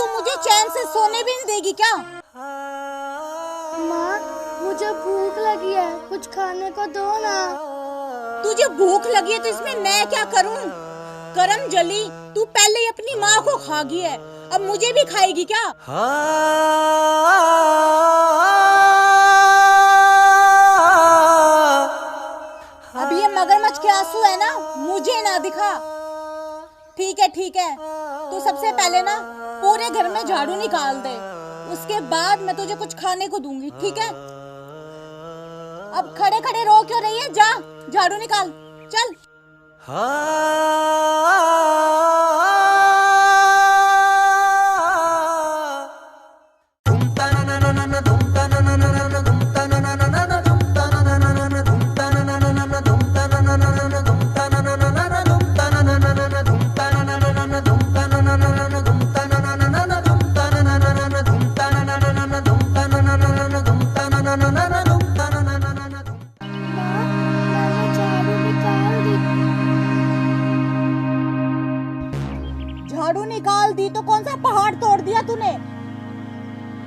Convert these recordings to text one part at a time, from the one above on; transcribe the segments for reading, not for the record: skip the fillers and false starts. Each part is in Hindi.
तू मुझे चैन से सोने भी नहीं देगी क्या? माँ, मुझे भूख लगी है, कुछ खाने को दो ना। तुझे भूख लगी है तो इसमें मैं क्या करूं? करम जली, तू पहले ही अपनी माँ को खा गई है, अब मुझे भी खाएगी क्या? अब ये मगरमच्छ के आंसू है ना, मुझे ना दिखा। ठीक है, तू सबसे पहले ना पूरे घर में झाड़ू निकाल दे, उसके बाद मैं तुझे कुछ खाने को दूंगी, ठीक है? अब खड़े खड़े रो क्यों रही है? जा झाड़ू निकाल, चल। झाड़ू निकाल दी तो कौन सा पहाड़ तोड़ दिया तूने?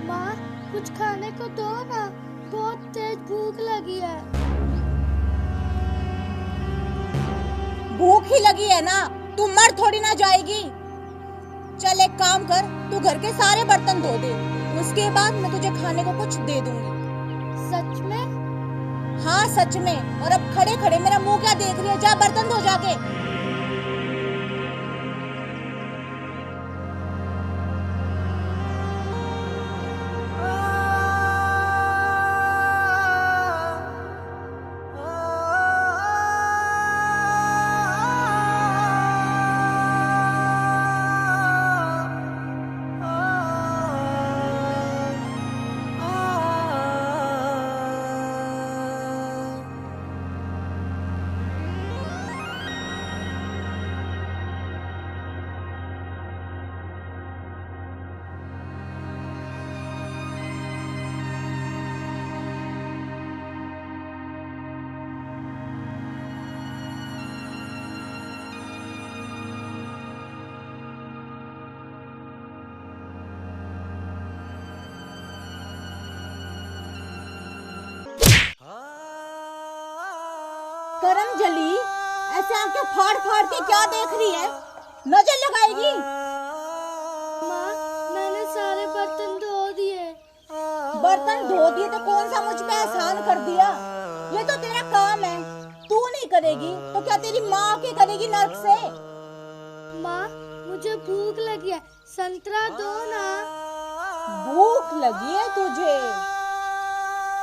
माँ, कुछ खाने को दो ना, बहुत तेज भूख लगी है। भूख ही लगी है ना, तू मर थोड़ी ना जाएगी। चल एक काम कर, तू घर के सारे बर्तन धो दे, उसके बाद मैं तुझे खाने को कुछ दे दूंगी। सच में? हाँ सच में। और अब खड़े खड़े मेरा मुंह क्या देख रही है? जा बर्तन धो जाके। करम जली, ऐसे आंखें फाड़ फाड़ के क्या देख रही है? नजर लगाएगी। माँ, मैंने सारे बर्तन धो दिए। बर्तन धो दिए तो कौन सा मुझ पे एहसान कर दिया? ये तो तेरा काम है, तू नहीं करेगी तो क्या तेरी माँ के करेगी नर्क से? माँ, मुझे भूख लगी है, संतरा दो ना। भूख लगी है तुझे?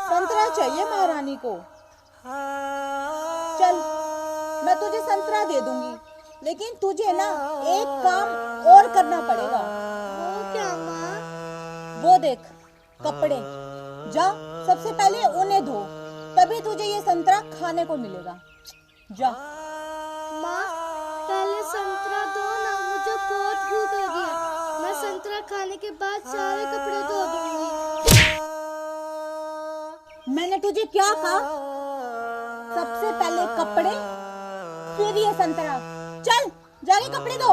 संतरा चाहिए महारानी को? चल मैं तुझे संतरा दे दूंगी, लेकिन तुझे ना एक काम और करना पड़ेगा। वो क्या माँ? वो देख कपड़े, जा सबसे पहले उन्हें धो, तभी तुझे ये संतरा खाने को मिलेगा। जा। माँ, पहले संतरा दो ना, मुझे बहुत भूख लगी है। मैं संतरा खाने के बाद सारे कपड़े धो दूंगी। मैंने तुझे क्या कहा? सबसे पहले कपड़े, फिर ये संतरा। चल जाके कपड़े धो,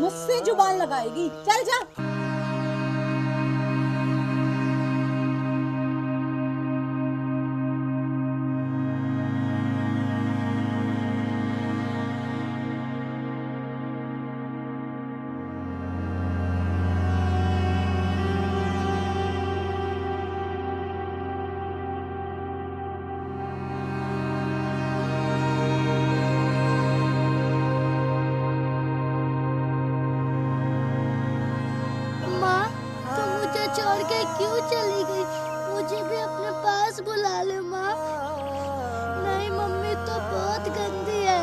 मुझसे जुबान लगाएगी। चल जा। छोड़ के क्यों चली गई? मुझे भी अपने पास बुला ले माँ। नहीं, मम्मी तो बहुत गंदी है।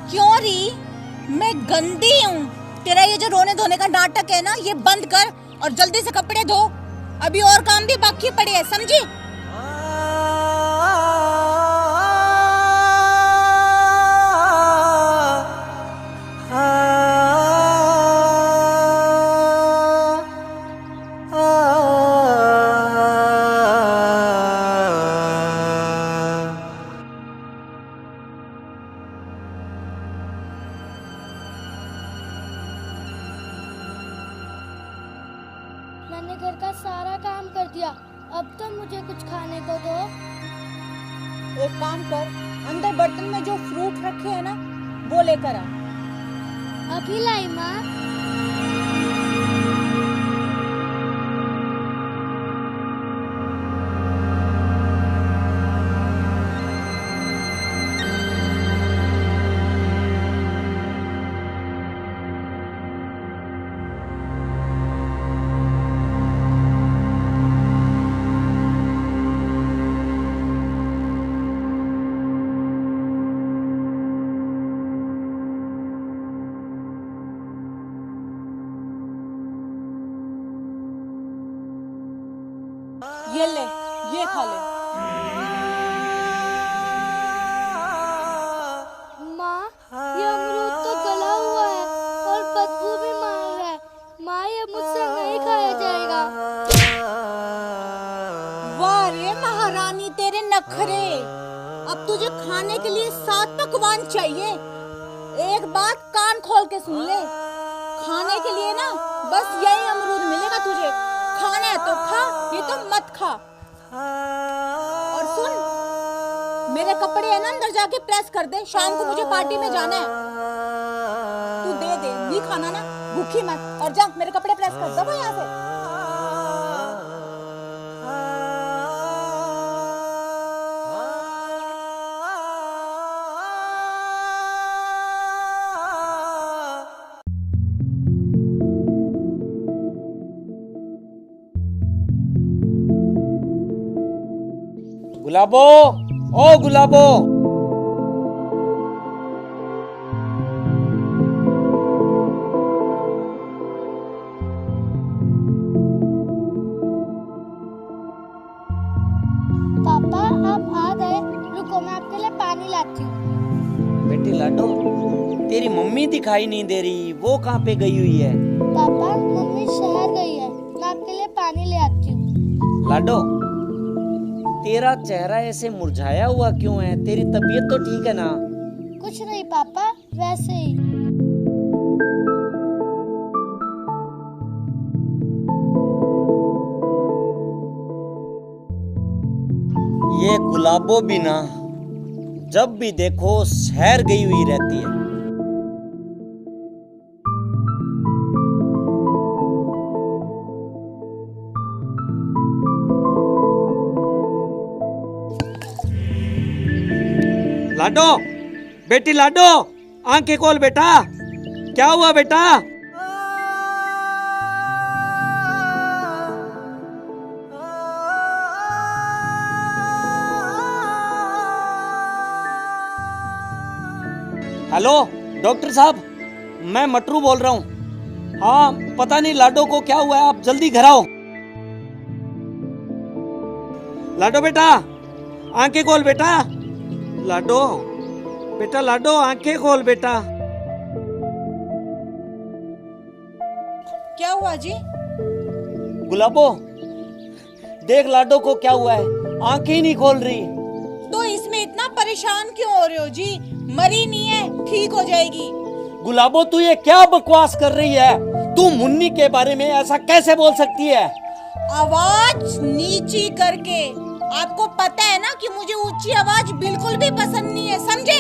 क्यों री? मैं गंदी हूँ? तेरा ये जो रोने धोने का नाटक है ना, ये बंद कर और जल्दी से कपड़े धो। अभी और काम भी बाकी पड़े हैं, समझी? एक काम कर, अंदर बर्तन में जो फ्रूट रखे हैं ना वो लेकर आ। अभी लाई माँ। ये ले, ये खा ले। माँ, ये अमरूद तो गला हुआ है और बदबू भी मार रहा है। माँ, ये मुझसे नहीं खाया जाएगा। वाह रे महारानी, तेरे नखरे। अब तुझे खाने के लिए 7 पकवान चाहिए। एक बात कान खोल के सुन ले, खाने के लिए ना बस यही अमरूद मिलेगा तुझे। खाना है तो खा, ये तो मत खा। और सुन, मेरे कपड़े है ना अंदर जाके प्रेस कर दे, शाम को मुझे पार्टी में जाना है। तू दे दे, नहीं खाना ना, भूखी मत। और जा मेरे कपड़े प्रेस कर दो यहाँ से। गुलाबो, ओ गुलाबो। पापा, आप आ गए। रुको, मैं आपके लिए पानी लाती हूँ। बेटी लाडो, तेरी मम्मी दिखाई नहीं दे रही, वो कहाँ पे गई हुई है? पापा, मम्मी शहर गई है। मैं आपके लिए पानी ले आती हूँ। लाडो, तेरा चेहरा ऐसे मुरझाया हुआ क्यों है? तेरी तबीयत तो ठीक है ना? कुछ नहीं पापा, वैसे ही। ये गुलाबो भी ना, जब भी देखो शहर गई हुई रहती है। लाडो, बेटी लाडो, आंखें खोल बेटा। क्या हुआ बेटा? हेलो डॉक्टर साहब, मैं मटरू बोल रहा हूँ। हाँ, पता नहीं लाडो को क्या हुआ है, आप जल्दी घर आओ। लाडो बेटा, आंखें खोल बेटा। लाडो बेटा, लाडो आंखें खोल बेटा। क्या हुआ जी? गुलाबो, देख लाडो को क्या हुआ है, आंखें ही नहीं खोल रही। तो इसमें इतना परेशान क्यों हो रहे हो जी? मरी नहीं है, ठीक हो जाएगी। गुलाबो, तू ये क्या बकवास कर रही है? तू मुन्नी के बारे में ऐसा कैसे बोल सकती है? आवाज नीची करके। आपको पता है ना कि मुझे ऊंची आवाज बिल्कुल भी पसंद नहीं है, समझे?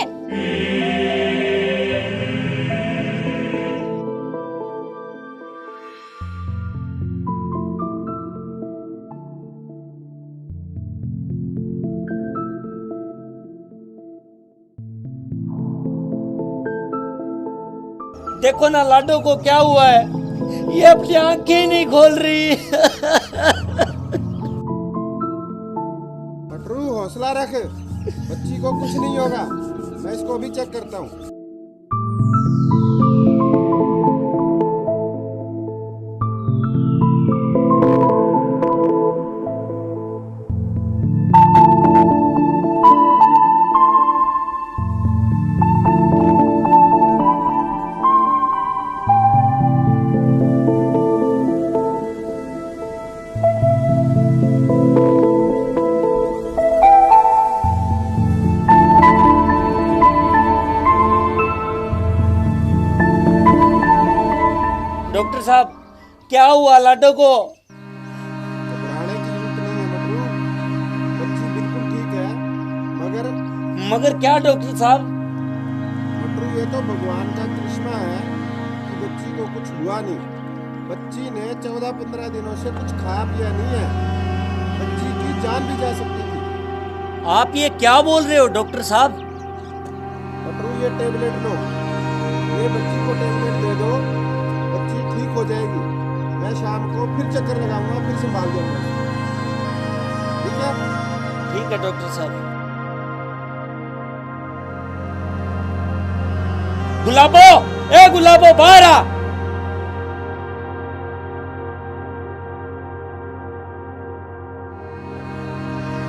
देखो ना लाडो को क्या हुआ है, ये अपनी आंखें ही नहीं खोल रही। मटरू, हौसला रख, बच्ची को कुछ नहीं होगा। मैं इसको भी चेक करता हूँ। डॉक्टर साहब, क्या हुआ लाडो को? घबराने की जरूरत नहीं है मटरू, बच्ची बिल्कुल ठीक है, मगर मगर क्या डॉक्टर साहब? बटरू, ये तो भगवान का करिश्मा है कि बच्ची को कुछ हुआ नहीं। बच्ची ने 14-15 दिनों से कुछ खाया पिया नहीं है। बच्ची की जान भी जा सकती थी। आप ये क्या बोल रहे हो डॉक्टर साहब? बटरू, ये टेबलेट लो, ये बच्ची को टेबलेट दे दो, बच्ची ठीक हो जाएगी। मैं शाम को फिर चक्कर लगाऊंगा, फिर संभाल जाऊंगा। ठीक है? ठीक है डॉक्टर साहब। गुलाबो, ए गुलाबो, बाहर आ।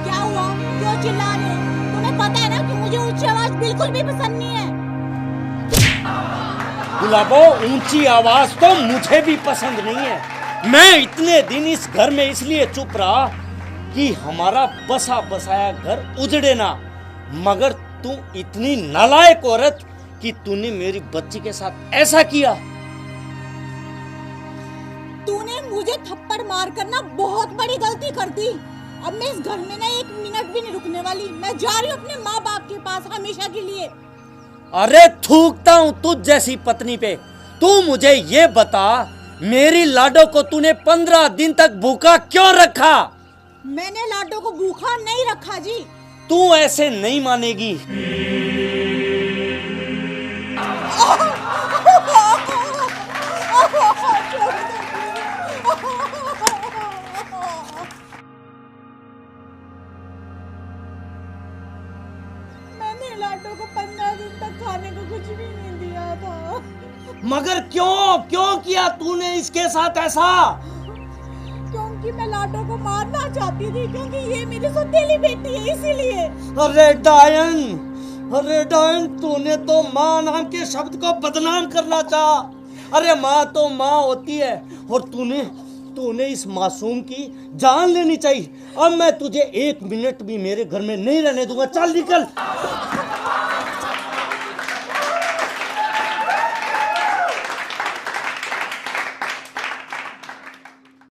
क्या हुआ? क्यों चिल्ला रहे हो? तुम्हें पता है ना कि मुझे ऊंची आवाज बिल्कुल भी पसंद नहीं है। गुलाबो, ऊंची आवाज तो मुझे भी पसंद नहीं है। मैं इतने दिन इस घर में इसलिए चुप रहा कि हमारा बसा बसाया घर उजड़े ना, मगर तू इतनी नालायक औरत कि तूने मेरी बच्ची के साथ ऐसा किया। तूने मुझे थप्पड़ मार कर ना बहुत बड़ी गलती कर दी। अब मैं इस घर में ना 1 मिनट भी नहीं रुकने वाली। मैं जा रही हूँ अपने माँ बाप के पास हमेशा के लिए। अरे थूकता हूं तुझ जैसी पत्नी पे। तू मुझे ये बता, मेरी लाडो को तूने 15 दिन तक भूखा क्यों रखा? मैंने लाडो को भूखा नहीं रखा जी। तू ऐसे नहीं मानेगी। मैंने लाडो को 15 दिन तक खाने को कुछ भी नहीं दिया था। मगर क्यों क्यों किया तूने इसके साथ ऐसा? क्योंकि मैं लाडो को मारना चाहती थी, क्योंकि ये मेरी सौतेली बेटी है, इसीलिए। अरे डायन, तूने तो माँ नाम के शब्द को बदनाम करना चाहा। अरे माँ तो माँ होती है, और तूने इस मासूम की जान लेनी चाहिए। अब मैं तुझे 1 मिनट भी मेरे घर में नहीं रहने दूंगा। चल निकल।